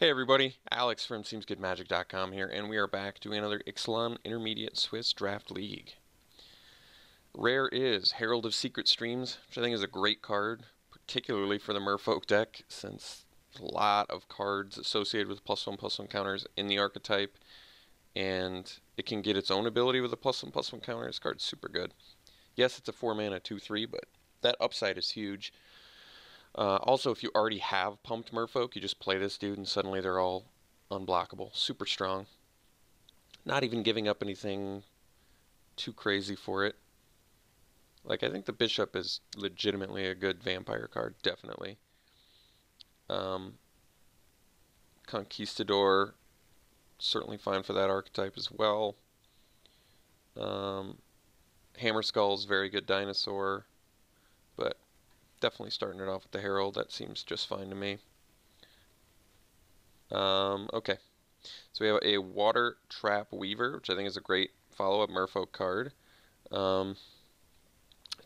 Hey everybody, Alex from SeemsGoodMagic.com here, and we are back doing another Ixalan Intermediate Swiss Draft League. Rare is Herald of Secret Streams, which I think is a great card, particularly for the Merfolk deck, since there's a lot of cards associated with +1/+1 counters in the archetype, and it can get its own ability with a +1/+1 counter. This card's super good. Yes, it's a 4-mana 2/3, but that upside is huge. Also, if you already have pumped Merfolk, you just play this dude and suddenly they're all unblockable. Super strong. Not even giving up anything too crazy for it. Like, I think the Bishop is legitimately a good vampire card, definitely. Conquistador, certainly fine for that archetype as well. Hammerskull's very good dinosaur, but definitely starting it off with the Herald. That seems just fine to me. Okay, so we have a Water Trap Weaver, which I think is a great follow-up Merfolk card.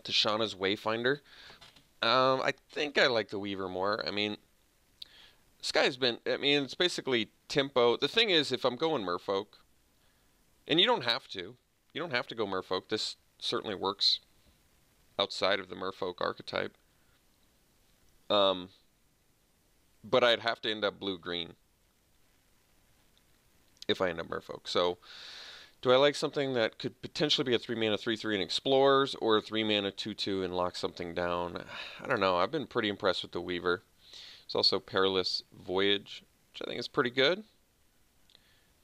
Tashana's Wayfinder. I think I like the Weaver more. I mean, this guy's been, it's basically tempo. The thing is, if I'm going Merfolk, and you don't have to go Merfolk. This certainly works outside of the Merfolk archetype. But I'd have to end up blue-green if I end up Merfolk. So, do I like something that could potentially be a 3-mana 3/3 in Explorers, or a 3-mana 2/2 and lock something down? I don't know. I've been pretty impressed with the Weaver. There's also Perilous Voyage, which I think is pretty good.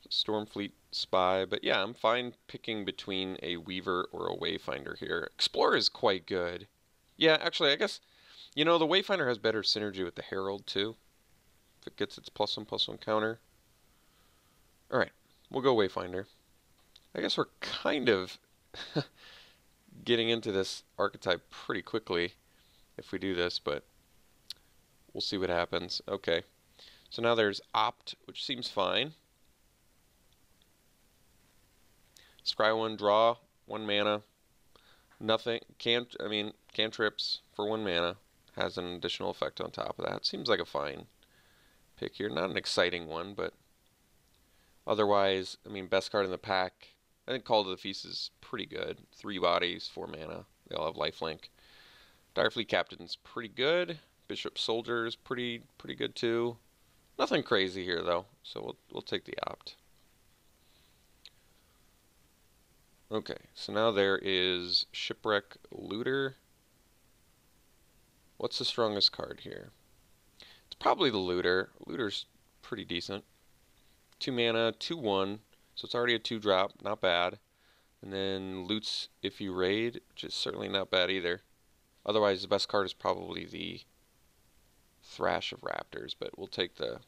Stormfleet Spy, but yeah, I'm fine picking between a Weaver or a Wayfinder here. Explorer is quite good. Yeah, actually, I guess, the Wayfinder has better synergy with the Herald, too. If it gets its +1/+1 counter. Alright, we'll go Wayfinder. I guess we're kind of getting into this archetype pretty quickly if we do this, but we'll see what happens. Okay, so now there's Opt, which seems fine. Scry 1, draw, 1 mana. Nothing, cantrips for 1 mana. Has an additional effect on top of that. Seems like a fine pick here. Not an exciting one, but otherwise, best card in the pack. I think Call to the Feast is pretty good. 3 bodies, 4 mana. They all have lifelink. Direfleet Captain's pretty good. Bishop Soldier is pretty good too. Nothing crazy here though, so we'll take the Opt. Okay, so now there is Shipwreck Looter. What's the strongest card here? It's probably the Looter. Looter's pretty decent. 2 mana, 2/1, so it's already a 2-drop, not bad. And then loots if you raid, which is certainly not bad either. Otherwise, the best card is probably the Thrash of Raptors, but we'll take the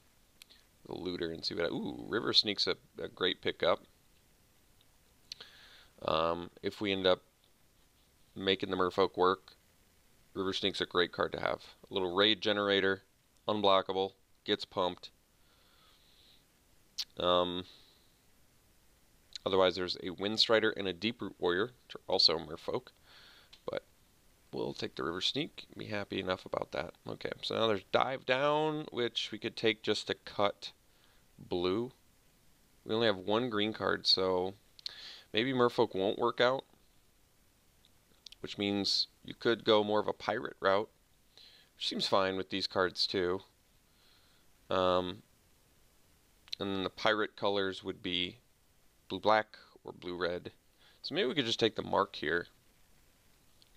Looter and see what. Ooh, River Sneak's a great pickup. If we end up making the Merfolk work, River Sneak's a great card to have. A little raid generator, unblockable, gets pumped. Otherwise, there's a Windstrider and a Deeproot Warrior, which are also Merfolk. But we'll take the River Sneak. Be happy enough about that. Okay, so now there's Dive Down, which we could take just to cut blue. We only have 1 green card, so maybe Merfolk won't work out, which means you could go more of a pirate route, which seems fine with these cards too. And then the pirate colors would be blue-black or blue-red. So maybe we could just take the Mark here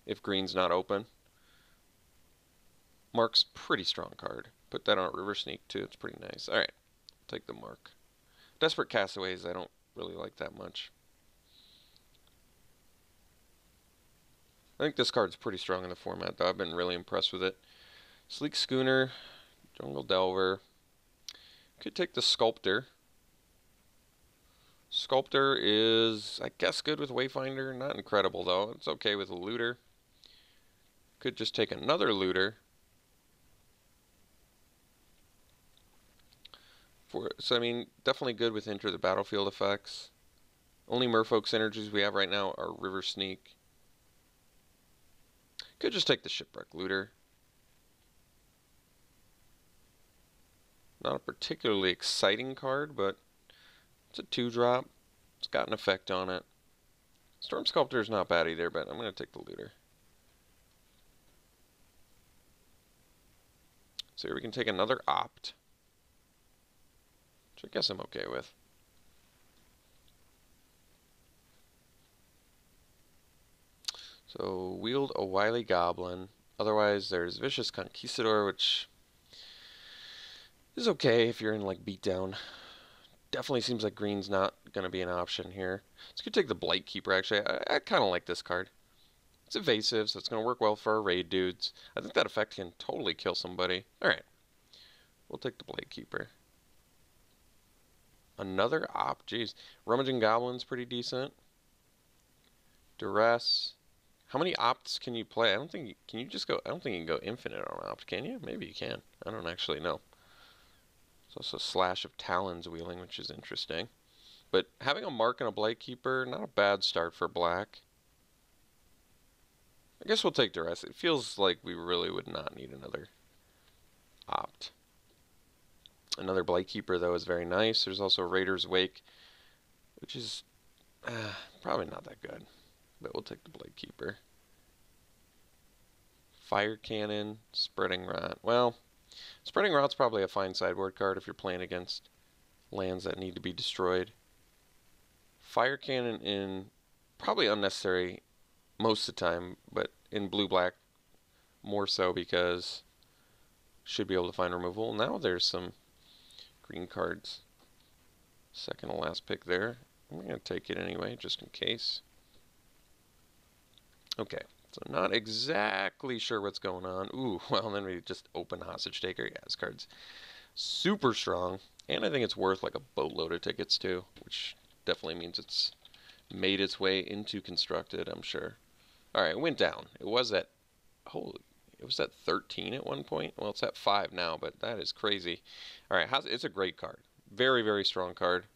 if green's not open. Mark's pretty strong card. Put that on River Sneak too. It's pretty nice. Alright, take the Mark. Desperate Castaways I don't really like that much. I think this card's pretty strong in the format, though. I've been really impressed with it. Sleek Schooner, Jungle Delver. Could take the Sculptor. Sculptor is, I guess, good with Wayfinder. Not incredible, though. It's okay with a Looter. Could just take another Looter. So, definitely good with Enter the Battlefield effects. Only Merfolk synergies we have right now are River Sneak. Could just take the Shipwreck Looter. Not a particularly exciting card, but it's a 2-drop. It's got an effect on it. Storm Sculptor is not bad either, but I'm going to take the Looter. So here we can take another Opt, which I guess I'm okay with. So wield a Wily Goblin. Otherwise, there's Vicious Conquistador, which is okay if you're in like beatdown. Definitely seems like green's not going to be an option here. Let's go take the Blight Keeper, actually. I kind of like this card. It's evasive, so it's going to work well for our raid dudes. I think that effect can totally kill somebody. Alright. We'll take the Blight Keeper. Another Op. Jeez. Rummaging Goblin's pretty decent. Duress. How many Opts can you play? I don't think can you just go... I don't think you can go infinite on Opt, can you? Maybe you can. I don't actually know. There's also Slash of Talons wheeling, which is interesting. But having a Mark and a Blight Keeper, not a bad start for black. I guess we'll take Duress. It feels like we really would not need another Opt. Another Blight Keeper, though, is very nice. There's also Raider's Wake, which is probably not that good. But we'll take the Blight Keeper. Fire Cannon, Spreading Rot. Well, Spreading Rot's probably a fine sideboard card if you're playing against lands that need to be destroyed. Fire Cannon in probably unnecessary most of the time, but in blue-black more so because should be able to find removal. Now there's some green cards. Second to last pick there. I'm going to take it anyway, just in case. Okay, so not exactly sure what's going on. Ooh, well, then we just open Hostage Taker. Yeah, this card's super strong. And I think it's worth like a boatload of tickets too, which definitely means it's made its way into Constructed, I'm sure. Alright, it went down. It was at, holy, it was at 13 at one point. Well, it's at 5 now, but that is crazy. Alright, it's a great card. Very, very strong card.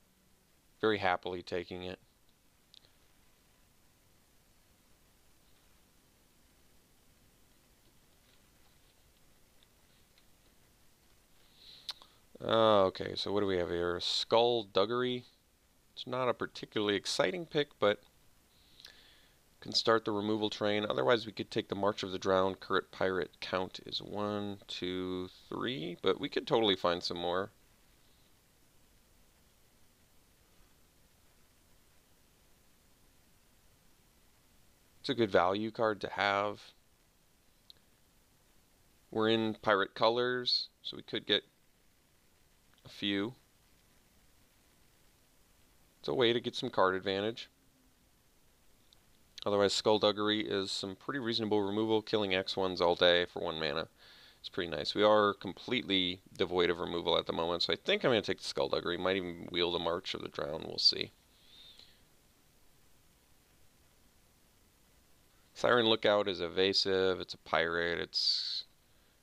Very happily taking it. Okay, so what do we have here? Skullduggery. It's not a particularly exciting pick, but can start the removal train. Otherwise, we could take the March of the Drowned. Current Pirate count is 1, 2, 3, but we could totally find some more. It's a good value card to have. We're in Pirate colors, so we could get a few. It's a way to get some card advantage. Otherwise, Skullduggery is some pretty reasonable removal, killing X1s all day for 1 mana. It's pretty nice. We are completely devoid of removal at the moment, so I think I'm going to take the Skullduggery. Might even wield the March of the Drowned. We'll see. Siren Lookout is evasive. It's a pirate. It's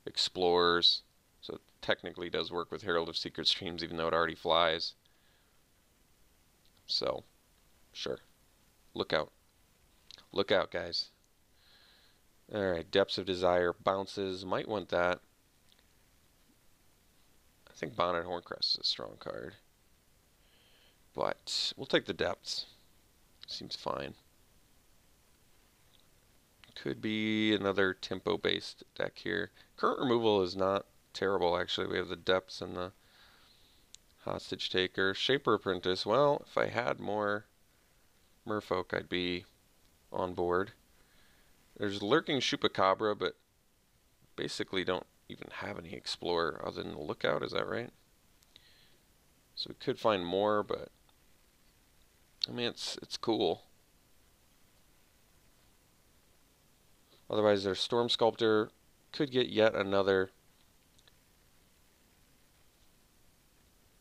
explores. So it technically does work with Herald of Secret Streams, even though it already flies. So, sure. Look out. Look out, guys. Alright, Depths of Desire bounces. Might want that. I think Bonnet Horncrest is a strong card. But we'll take the Depths. Seems fine. Could be another tempo-based deck here. Current removal is not terrible, actually. We have the Depths and the Hostage Taker. Shaper Apprentice. Well, if I had more Merfolk, I'd be on board. There's Lurking Chupacabra, but basically don't even have any Explorer other than the Lookout. Is that right? So we could find more, but I mean, it's cool. Otherwise, there's Storm Sculptor. Could get yet another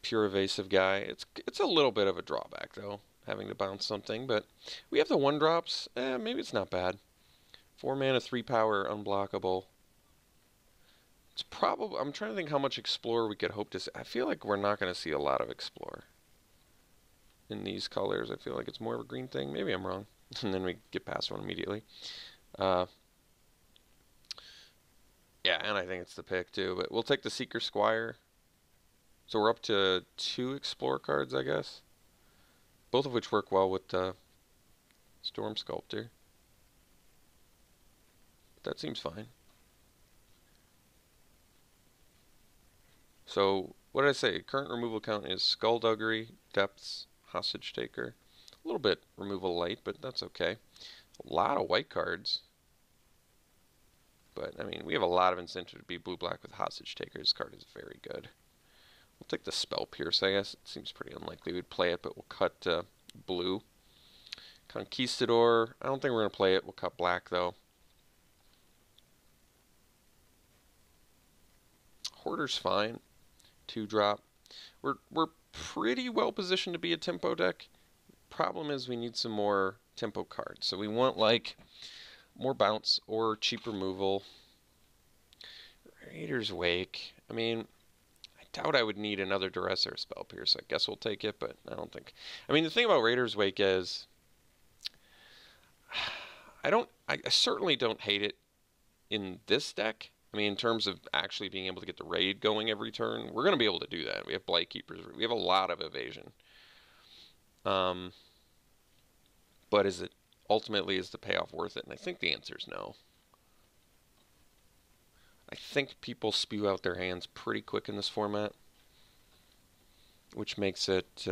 pure evasive guy. It's a little bit of a drawback, though, having to bounce something. But we have the 1-drops. Maybe it's not bad. 4 mana, 3 power, unblockable. It's probably... I'm trying to think how much Explorer we could hope to see. I feel like we're not going to see a lot of Explorer in these colors. I feel like it's more of a green thing. Maybe I'm wrong. And then we get past one immediately. Yeah, and I think it's the pick, too. But we'll take the Seeker Squire. So we're up to 2 Explore cards, I guess. Both of which work well with Storm Sculptor. That seems fine. So, what did I say? Current removal count is Skullduggery, Depths, Hostage Taker. A little bit removal light, but that's okay. A lot of white cards. But, I mean, we have a lot of incentive to be blue-black with Hostage Taker. This card is very good. We'll take the Spell Pierce, I guess. It seems pretty unlikely we'd play it, but we'll cut blue. Conquistador. I don't think we're going to play it. We'll cut black, though. Hoarder's fine. 2-drop. We're pretty well positioned to be a tempo deck. Problem is we need some more tempo cards. So we want like more bounce or cheap removal. Raider's Wake. I mean, I doubt I would need another Duress or Spell Pierce. I guess we'll take it, but I don't think. I mean, the thing about Raider's Wake is I certainly don't hate it in this deck. I mean, in terms of actually being able to get the raid going every turn, we're going to be able to do that. We have Blight Keepers. We have a lot of evasion. But is it ultimately, is the payoff worth it? And I think the answer is no. I think people spew out their hands pretty quick in this format, which makes it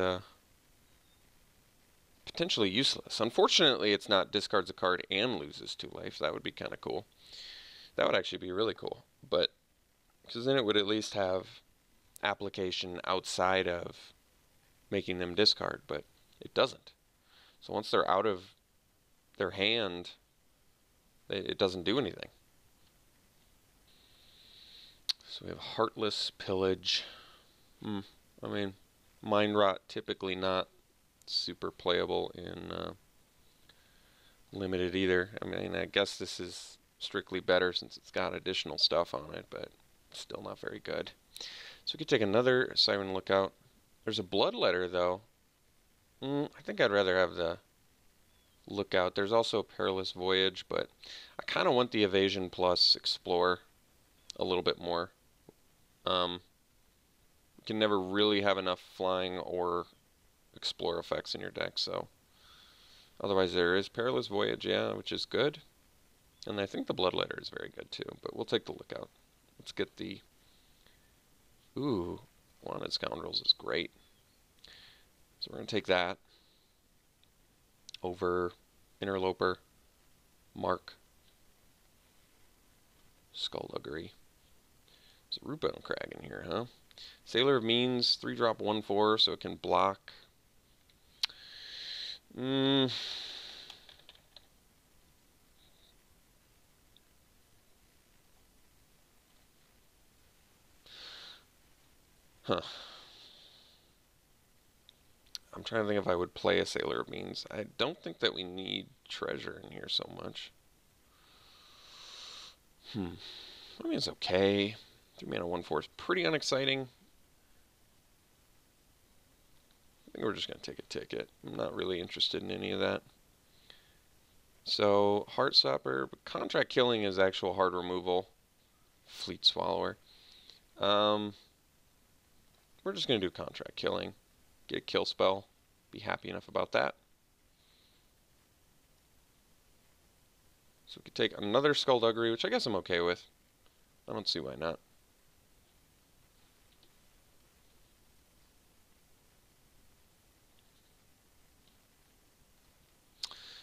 potentially useless. Unfortunately, it's not discards a card and loses 2 life. That would be kind of cool. That would actually be really cool, but because then it would at least have application outside of making them discard, but it doesn't. So once they're out of their hand, it doesn't do anything. So we have Heartless Pillage. I mean, Mind Rot typically not super playable in Limited either. I mean, I guess this is strictly better since it's got additional stuff on it, but still not very good. So we could take another Siren Lookout. There's a Bloodletter, though. I think I'd rather have the Lookout. There's also a Perilous Voyage, but I kind of want the Evasion plus Explore a little bit more. You can never really have enough flying or Explore effects in your deck, so otherwise there is Perilous Voyage, yeah, which is good. And I think the Bloodletter is very good too, but we'll take the Lookout. Let's get the... Ooh, Wanted Scoundrels is great. So we're going to take that over Interloper, Mark, Skullduggery. There's a Rootbound Crag in here, huh? Sailor of Means, 3-drop, 1/4, so it can block. Huh. I'm trying to think if I would play a Sailor of Means. I don't think that we need treasure in here so much. I mean, it's okay. 3 mana 1/4 is pretty unexciting. I think we're just going to take a ticket. I'm not really interested in any of that. So, Heartstopper, but Contract Killing is actual hard removal. Fleet Swallower. We're just going to do Contract Killing. Get a kill spell. Be happy enough about that. So we could take another Skullduggery, which I guess I'm okay with. I don't see why not.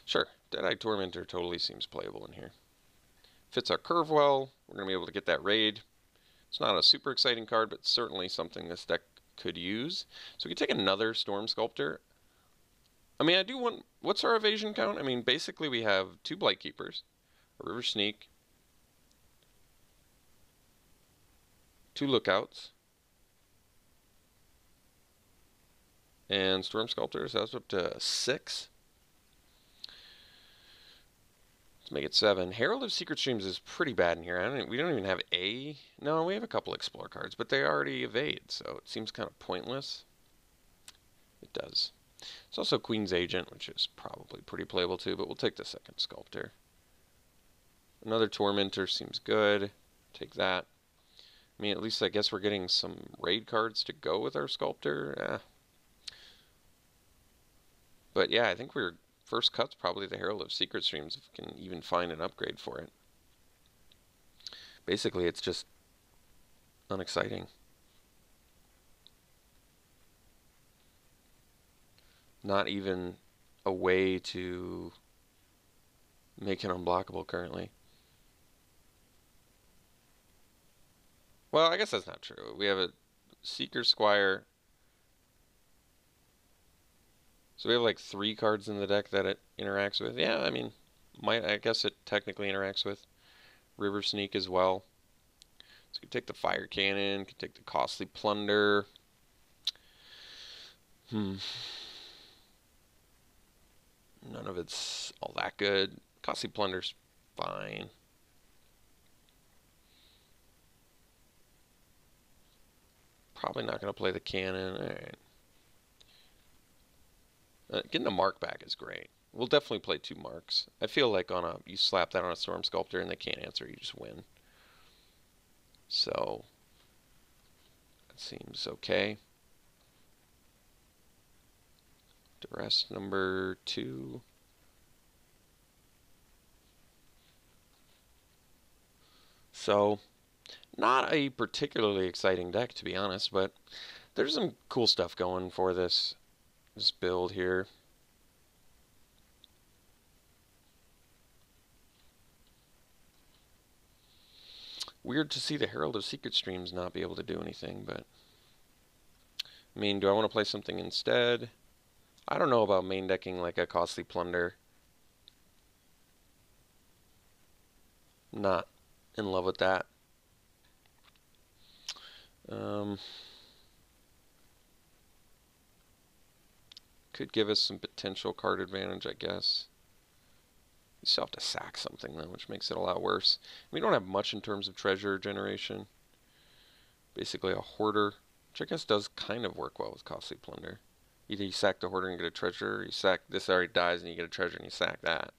Sure, Deadeye Tormentor totally seems playable in here. Fits our curve well. We're going to be able to get that raid. It's not a super exciting card, but certainly something this deck could use. So we could take another Storm Sculptor. I mean, I do want... What's our evasion count? I mean, basically we have 2 Blight Keepers, a River Sneak, 2 Lookouts, and Storm Sculptors. That's up to 6. Let's make it 7. Herald of Secret Streams is pretty bad in here. We don't even have a... No, we have a couple Explore cards, but they already evade, so it seems kind of pointless. It does. It's also Queen's Agent, which is probably pretty playable too, but we'll take the second Sculptor. Another Tormentor seems good. Take that. I mean, at least I guess we're getting some raid cards to go with our sculptor. But yeah, I think we're first cut's probably the Herald of Secret Streams if we can even find an upgrade for it. Basically, it's just unexciting. Not even a way to make it unblockable currently. Well, I guess that's not true. We have a Seeker Squire. So we have like 3 cards in the deck that it interacts with. Yeah, I mean, I guess it technically interacts with River Sneak as well. So you could take the Fire Cannon, could take the Costly Plunder. None of it's all that good. Costly Plunder's fine. Probably not going to play the cannon. Alright. Getting a mark back is great. We'll definitely play 2 marks. I feel like you slap that on a Storm Sculptor and they can't answer, you just win. So, that seems okay. Duress number 2. So, not a particularly exciting deck, to be honest, but there's some cool stuff going for this build here. Weird to see the Herald of Secret Streams not be able to do anything, but I mean, do I want to play something instead? I don't know about main decking like a Costly Plunder. Not in love with that. Could give us some potential card advantage, I guess. You still have to sack something, though, which makes it a lot worse. We don't have much in terms of treasure generation. Basically a hoarder, which I guess does kind of work well with Costly Plunder. Either you sack the hoarder and get a treasure, or you sack this already dies and you get a treasure and you sack that.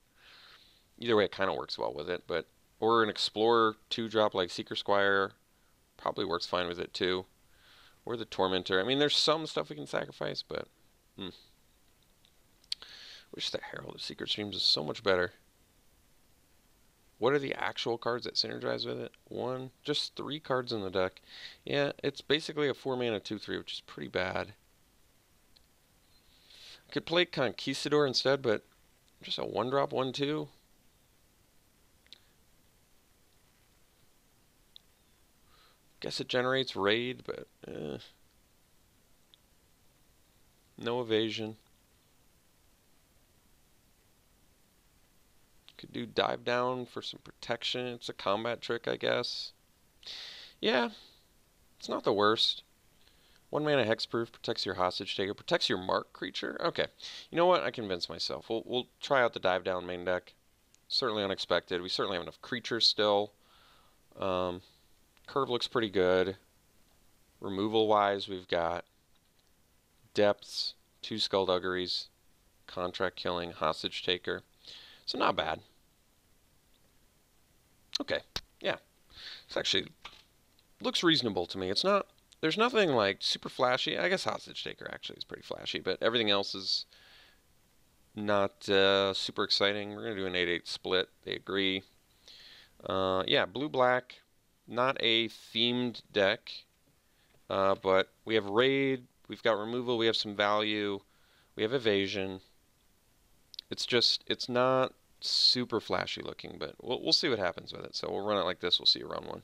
Either way, it kind of works well with it, but or an Explorer 2-drop like Seeker Squire probably works fine with it too. Or the Tormentor. I mean, there's some stuff we can sacrifice, but wish the Herald of Secret Streams is so much better. What are the actual cards that synergize with it? Just 3 cards in the deck. Yeah, it's basically a 4-mana 2/3, which is pretty bad. Could play Conquistador instead, but just a 1-drop 1/2. Guess it generates raid, but no evasion. Could do dive down for some protection. It's a combat trick, I guess. Yeah, it's not the worst. 1-mana hexproof, protects your hostage taker, protects your mark creature. Okay, you know what? I convinced myself. We'll try out the dive down main deck. Certainly unexpected. We certainly have enough creatures still. Curve looks pretty good. Removal wise, we've got depths, 2 Skullduggeries, contract killing, hostage taker. So not bad. Okay, yeah. It's actually looks reasonable to me. It's not. There's nothing like super flashy. I guess hostage taker actually is pretty flashy, but everything else is not super exciting. We're gonna do an 8/8 split. They agree. Yeah, blue-black. Not a themed deck, but we have raid. We've got removal. We have some value. We have evasion. It's not super flashy looking, but we'll see what happens with it. So we'll run it like this. We'll see you run one.